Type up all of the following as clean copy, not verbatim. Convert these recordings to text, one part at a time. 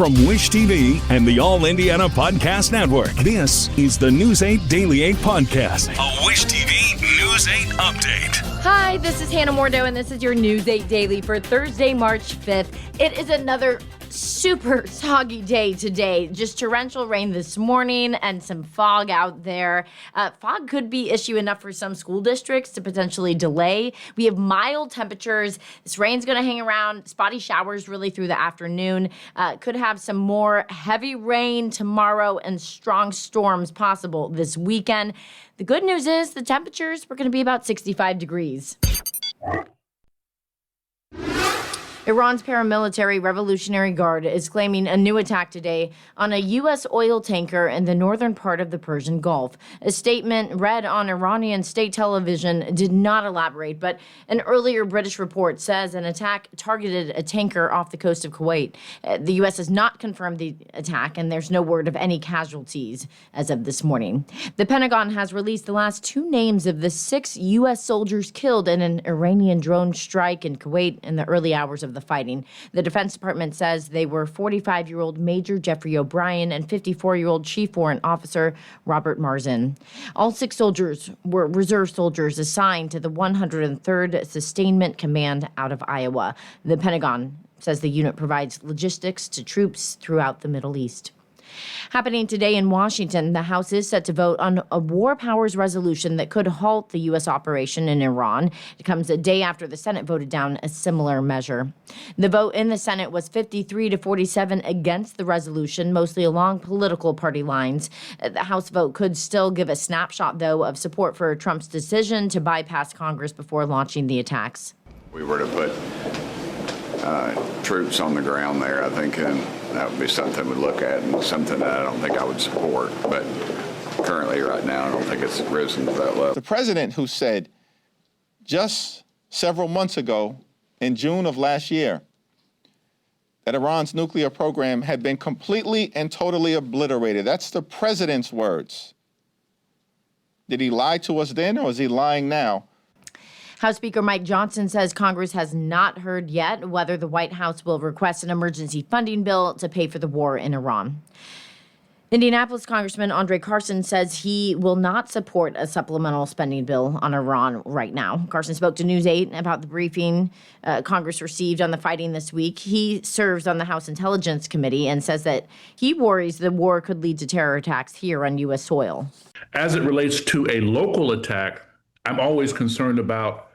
From Wish TV and the All Indiana Podcast Network, this is the News 8 Daily 8 Podcast, a Wish TV News 8 update. Hi, this is Hannah Mordo, and this is your News 8 Daily for Thursday, March 5th. It is another super soggy day today. Just torrential rain this morning and some fog out there. Fog could be issue enough for some school districts to potentially delay. We have mild temperatures. This rain's going to hang around. Spotty showers really through the afternoon. Could have some more heavy rain tomorrow and strong storms possible this weekend. The good news is the temperatures were going to be about 65 degrees. Iran's paramilitary Revolutionary Guard is claiming a new attack today on a U.S. oil tanker in the northern part of the Persian Gulf. A statement read on Iranian state television did not elaborate, but an earlier British report says an attack targeted a tanker off the coast of Kuwait. The U.S. has not confirmed the attack, and there's no word of any casualties as of this morning. The Pentagon has released the last two names of the 6 U.S. soldiers killed in an Iranian drone strike in Kuwait in the early hours of the fighting. The Defense Department says they were 45-year-old Major Jeffrey O'Brien and 54-year-old Chief Warrant Officer Robert Marzin. All 6 soldiers were reserve soldiers assigned to the 103rd Sustainment Command out of Iowa. The Pentagon says the unit provides logistics to troops throughout the Middle East. Happening today in Washington, the House is set to vote on a war powers resolution that could halt the U.S. operation in Iran. It comes a day after the Senate voted down a similar measure. The vote in the Senate was 53-47 against the resolution, mostly along political party lines. The House vote could still give a snapshot, though, of support for Trump's decision to bypass Congress before launching the attacks. We were to put troops on the ground there, I think, and that would be something we'd look at and something that I don't think I would support. But currently, right now, I don't think it's risen to that level. The president who said just several months ago, in June of last year, that Iran's nuclear program had been completely and totally obliterated. That's the president's words. Did he lie to us then, or is he lying now? House Speaker Mike Johnson says Congress has not heard yet whether the White House will request an emergency funding bill to pay for the war in Iran. Indianapolis Congressman Andre Carson says he will not support a supplemental spending bill on Iran right now. Carson spoke to News 8 about the briefing Congress received on the fighting this week. He serves on the House Intelligence Committee and says that he worries the war could lead to terror attacks here on U.S. soil. As it relates to a local attack, I'm always concerned about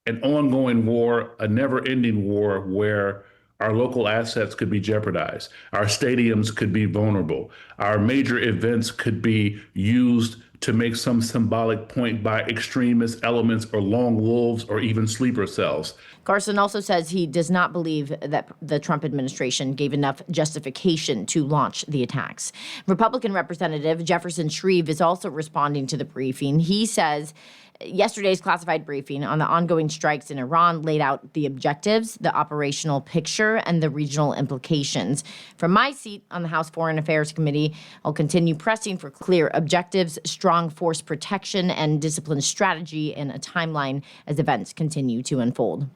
an ongoing war, a never-ending war where our local assets could be jeopardized. Our stadiums could be vulnerable. Our major events could be used to make some symbolic point by extremist elements or lone wolves or even sleeper cells. Carson also says he does not believe that the Trump administration gave enough justification to launch the attacks. Republican Representative Jefferson Shreve is also responding to the briefing. He says yesterday's classified briefing on the ongoing strikes in Iran laid out the objectives, the operational picture, and the regional implications. From my seat on the House Foreign Affairs Committee, I'll continue pressing for clear objectives, strong force protection, and disciplined strategy in a timeline as events continue to unfold.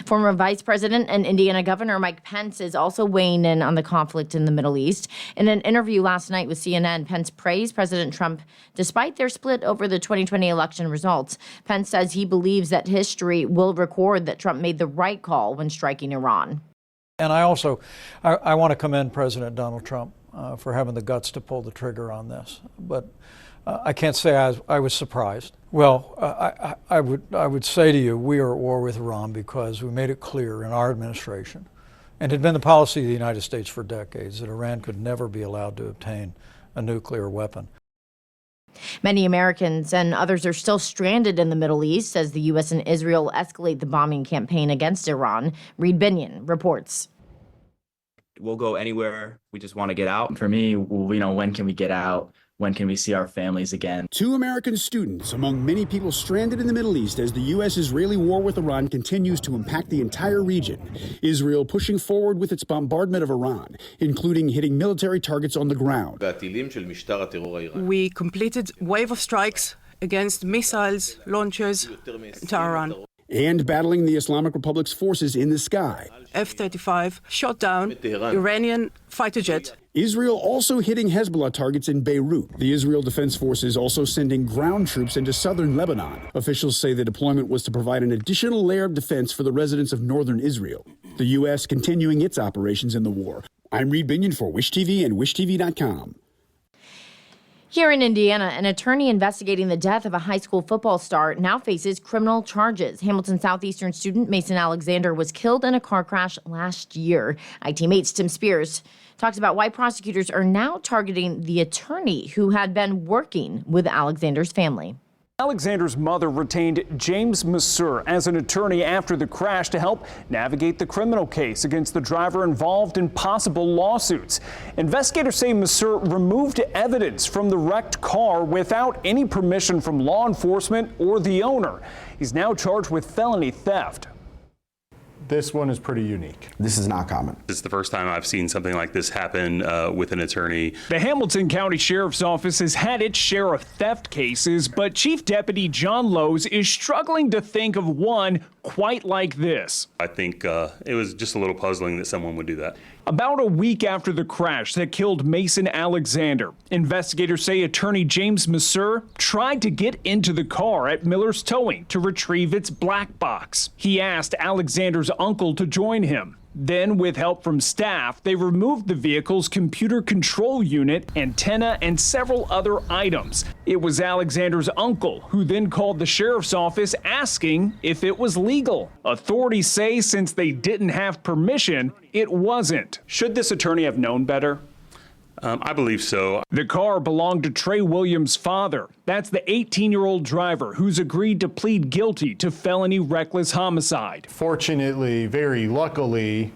Former Vice President and Indiana Governor Mike Pence is also weighing in on the conflict in the Middle East. In an interview last night with CNN, Pence praised President Trump despite their split over the 2020 election results. Pence says he believes that history will record that Trump made the right call when striking Iran. And I also want to commend President Donald Trump for having the guts to pull the trigger on this. But I can't say I was surprised. Well, I would say to you, we are at war with Iran because we made it clear in our administration, and it had been the policy of the United States for decades, that Iran could never be allowed to obtain a nuclear weapon. Many Americans and others are still stranded in the Middle East as the U.S. and Israel escalate the bombing campaign against Iran. Reed Binion reports. We'll go anywhere. We just want to get out. For me, when can we get out? When can we see our families again? 2 American students among many people stranded in the Middle East as the U.S.-Israeli war with Iran continues to impact the entire region. Israel pushing forward with its bombardment of Iran, including hitting military targets on the ground. We completed wave of strikes against missiles, launchers to Iran. And battling the Islamic Republic's forces in the sky. F-35 shot down Iranian fighter jet. Israel also hitting Hezbollah targets in Beirut. The Israel Defense Forces also sending ground troops into southern Lebanon. Officials say the deployment was to provide an additional layer of defense for the residents of northern Israel. The U.S. continuing its operations in the war. I'm Reed Binion for Wish TV and WishTV.com. Here in Indiana, an attorney investigating the death of a high school football star now faces criminal charges. Hamilton Southeastern student Mason Alexander was killed in a car crash last year. IT-Mate's Tim Spears talks about why prosecutors are now targeting the attorney who had been working with Alexander's family. Alexander's mother retained James Masur as an attorney after the crash to help navigate the criminal case against the driver involved in possible lawsuits. Investigators say Masur removed evidence from the wrecked car without any permission from law enforcement or the owner. He's now charged with felony theft. This one is pretty unique. This is not common. It's the first time I've seen something like this happen with an attorney. The Hamilton County Sheriff's Office has had its share of theft cases, but Chief Deputy John Lowe's is struggling to think of one quite like this. I think it was just a little puzzling that someone would do that. About a week after the crash that killed Mason Alexander, investigators say attorney James Masur tried to get into the car at Miller's Towing to retrieve its black box. He asked Alexander's uncle to join him. Then, with help from staff, they removed the vehicle's computer control unit, antenna, and several other items. It was Alexander's uncle who then called the sheriff's office asking if it was legal. Authorities say since they didn't have permission, it wasn't. Should this attorney have known better? I believe so. The car belonged to Trey Williams' father. That's the 18-year-old driver who's agreed to plead guilty to felony reckless homicide. Fortunately, very luckily,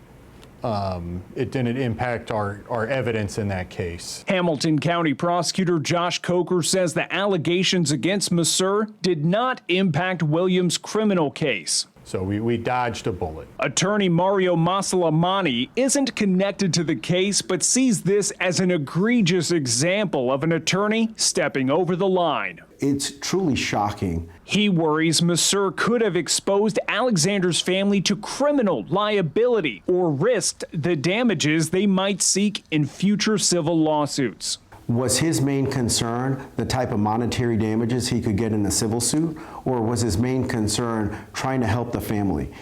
it didn't impact our evidence in that case. Hamilton County Prosecutor Josh Coker says the allegations against Masur did not impact Williams' criminal case. So we dodged a bullet. Attorney Mario Masalamani isn't connected to the case, but sees this as an egregious example of an attorney stepping over the line. It's truly shocking. He worries Masur could have exposed Alexander's family to criminal liability or risked the damages they might seek in future civil lawsuits. Was his main concern the type of monetary damages he could get in a civil suit, or was his main concern trying to help the family?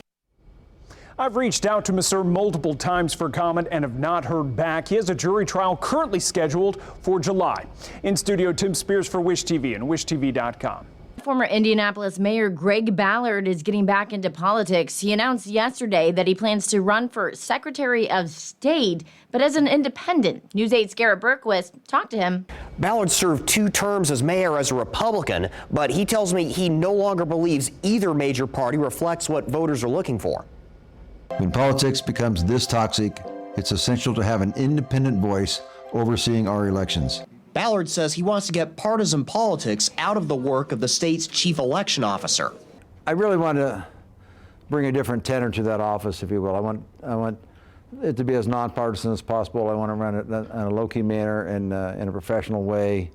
I've reached out to Masur multiple times for comment and have not heard back. He has a jury trial currently scheduled for July. In studio, Tim Spears for Wish TV and WishTV.com. Former Indianapolis Mayor Greg Ballard is getting back into politics. He announced yesterday that he plans to run for Secretary of State, but as an independent. News 8's Garrett Berquist talked to him. Ballard served 2 terms as mayor as a Republican, but he tells me he no longer believes either major party reflects what voters are looking for. When politics becomes this toxic, it's essential to have an independent voice overseeing our elections. Ballard says he wants to get partisan politics out of the work of the state's chief election officer. I really want to bring a different tenor to that office, if you will. I want it to be as nonpartisan as possible. I want to run it in a low-key manner and in a professional way.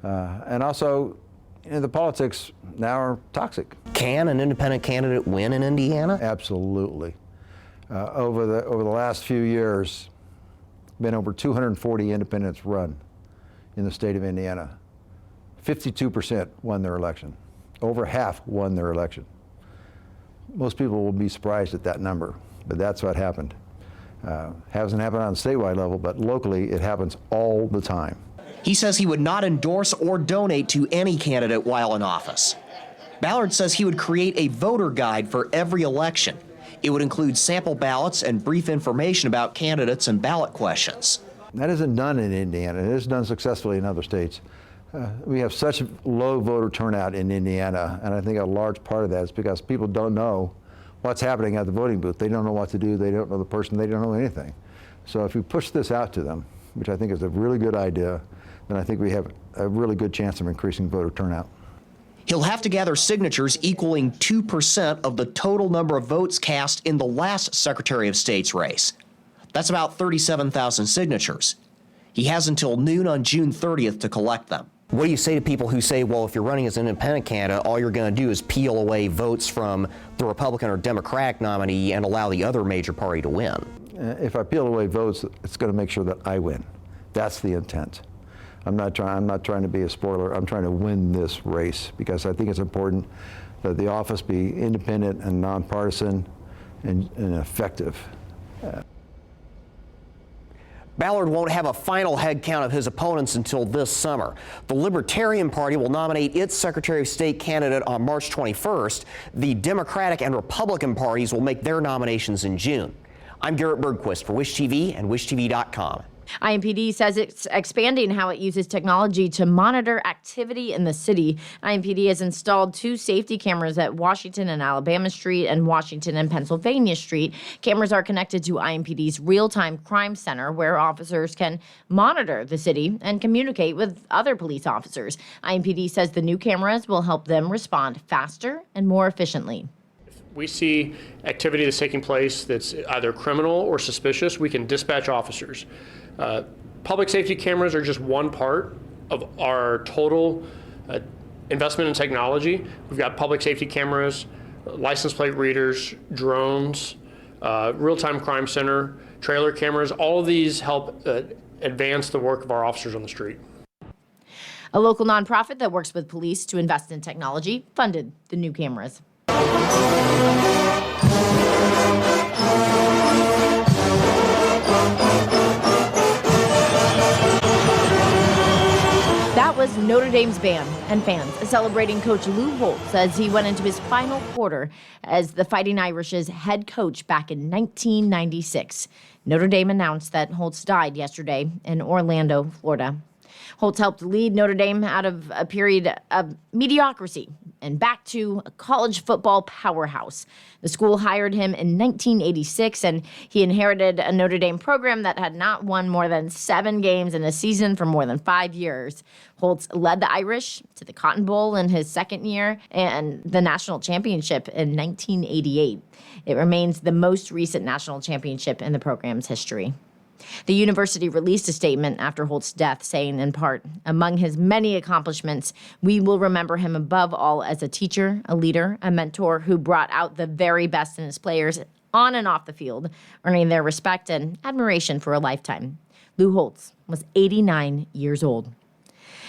And also, the politics now are toxic. Can an independent candidate win in Indiana? Absolutely. Over the last few years, been over 240 independents run in the state of Indiana. 52% won their election. Over half won their election. Most people will be surprised at that number, but that's what happened. Hasn't happened on a statewide level, but locally it happens all the time. He says he would not endorse or donate to any candidate while in office. Ballard says he would create a voter guide for every election. It would include sample ballots and brief information about candidates and ballot questions. That isn't done in Indiana. It is done successfully in other states. We have such low voter turnout in Indiana, and I think a large part of that is because people don't know what's happening at the voting booth. They don't know what to do. They don't know the person. They don't know anything. So if we push this out to them, which I think is a really good idea, then I think we have a really good chance of increasing voter turnout. He'll have to gather signatures equaling 2% of the total number of votes cast in the last Secretary of State's race. That's about 37,000 signatures. He has until noon on June 30th to collect them. What do you say to people who say, well, if you're running as an independent candidate, all you're going to do is peel away votes from the Republican or Democratic nominee and allow the other major party to win? If I peel away votes, it's going to make sure that I win. That's the intent. I'm not trying to be a spoiler. I'm trying to win this race because I think it's important that the office be independent and nonpartisan and effective. Ballard won't have a final head count of his opponents until this summer. The Libertarian Party will nominate its Secretary of State candidate on March 21st. The Democratic and Republican parties will make their nominations in June. I'm Garrett Bergquist for Wish TV and WishTV.com. IMPD says it's expanding how it uses technology to monitor activity in the city. IMPD has installed 2 safety cameras at Washington and Alabama Street and Washington and Pennsylvania Street. Cameras are connected to IMPD's real-time crime center, where officers can monitor the city and communicate with other police officers. IMPD says the new cameras will help them respond faster and more efficiently. We see activity that's taking place that's either criminal or suspicious, we can dispatch officers. Public safety cameras are just one part of our total investment in technology. We've got public safety cameras, license plate readers, drones, real-time crime center, trailer cameras. All of these help advance the work of our officers on the street. A local nonprofit that works with police to invest in technology funded the new cameras. That was Notre Dame's band and fans celebrating Coach Lou Holtz as he went into his final quarter as the Fighting Irish's head coach back in 1996. Notre Dame announced that Holtz died yesterday in Orlando, Florida. Holtz helped lead Notre Dame out of a period of mediocrity and back to a college football powerhouse. The school hired him in 1986, and he inherited a Notre Dame program that had not won more than 7 games in a season for more than 5 years. Holtz led the Irish to the Cotton Bowl in his second year and the national championship in 1988. It remains the most recent national championship in the program's history. The university released a statement after Holtz's death, saying in part, among his many accomplishments, we will remember him above all as a teacher, a leader, a mentor who brought out the very best in his players on and off the field, earning their respect and admiration for a lifetime. Lou Holtz was 89 years old.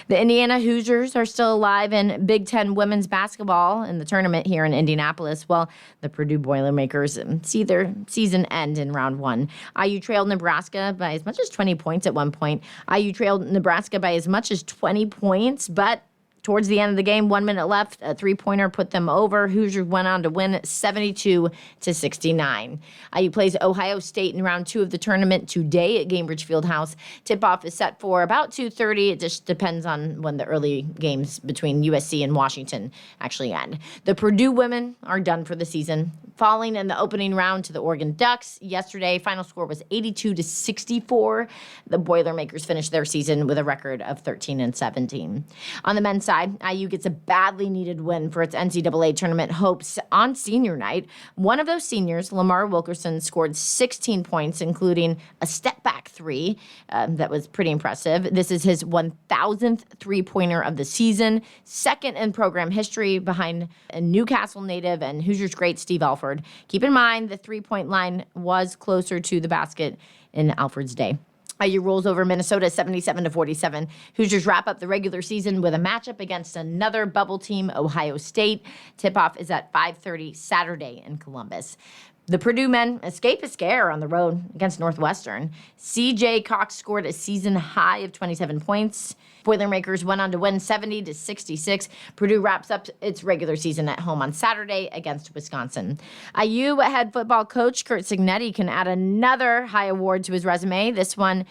The Indiana Hoosiers are still alive in Big Ten women's basketball in the tournament here in Indianapolis, while the Purdue Boilermakers see their season end in round 1. IU trailed Nebraska by as much as 20 points at one point. IU trailed Nebraska by as much as 20 points, but towards the end of the game, 1 minute left, a 3-pointer put them over. Hoosiers went on to win 72-69. IU plays Ohio State in round 2 of the tournament today at Gainbridge Fieldhouse. Tip-off is set for about 2:30. It just depends on when the early games between USC and Washington actually end. The Purdue women are done for the season, falling in the opening round to the Oregon Ducks. Yesterday, final score was 82-64. The Boilermakers finished their season with a record of 13-17. On the men's side, IU gets a badly needed win for its NCAA tournament hopes on senior night. One of those seniors, Lamar Wilkerson, scored 16 points, including a step-back 3 that was pretty impressive. This is his 1,000th three-pointer of the season, second in program history behind a Newcastle native and Hoosiers great Steve Alford. Keep in mind the three-point line was closer to the basket in Alford's day. IU rolls over Minnesota 77-47. Hoosiers wrap up the regular season with a matchup against another bubble team, Ohio State. Tip-off is at 5:30 Saturday in Columbus. The Purdue men escape a scare on the road against Northwestern. C.J. Cox scored a season high of 27 points. Boilermakers went on to win 70-66. Purdue wraps up its regular season at home on Saturday against Wisconsin. IU head football coach Curt Cignetti can add another high award to his resume, this one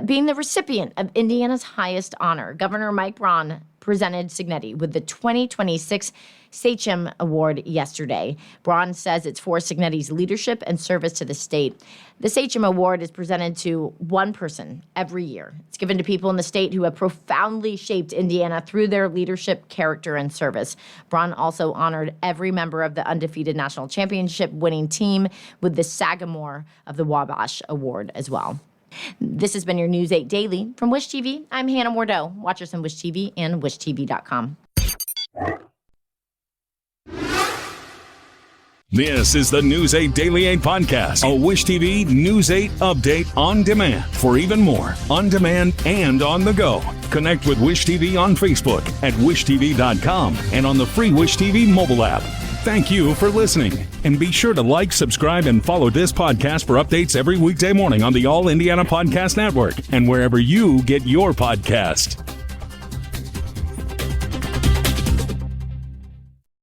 being the recipient of Indiana's highest honor. Governor Mike Braun presented Cignetti with the 2026 Sachem Award yesterday. Braun says it's for Cignetti's leadership and service to the state. The Sachem Award is presented to one person every year. It's given to people in the state who have profoundly shaped Indiana through their leadership, character, and service. Braun also honored every member of the undefeated national championship winning team with the Sagamore of the Wabash Award as well. This has been your News 8 Daily from Wish TV. I'm Hannah Mordeau. Watch us on Wish TV and wishtv.com. This is the News 8 Daily 8 podcast, a Wish TV News 8 update on demand. For even more, on demand and on the go. Connect with Wish TV on Facebook at wishtv.com and on the free Wish TV mobile app. Thank you for listening. And be sure to like, subscribe, and follow this podcast for updates every weekday morning on the All Indiana Podcast Network and wherever you get your podcast.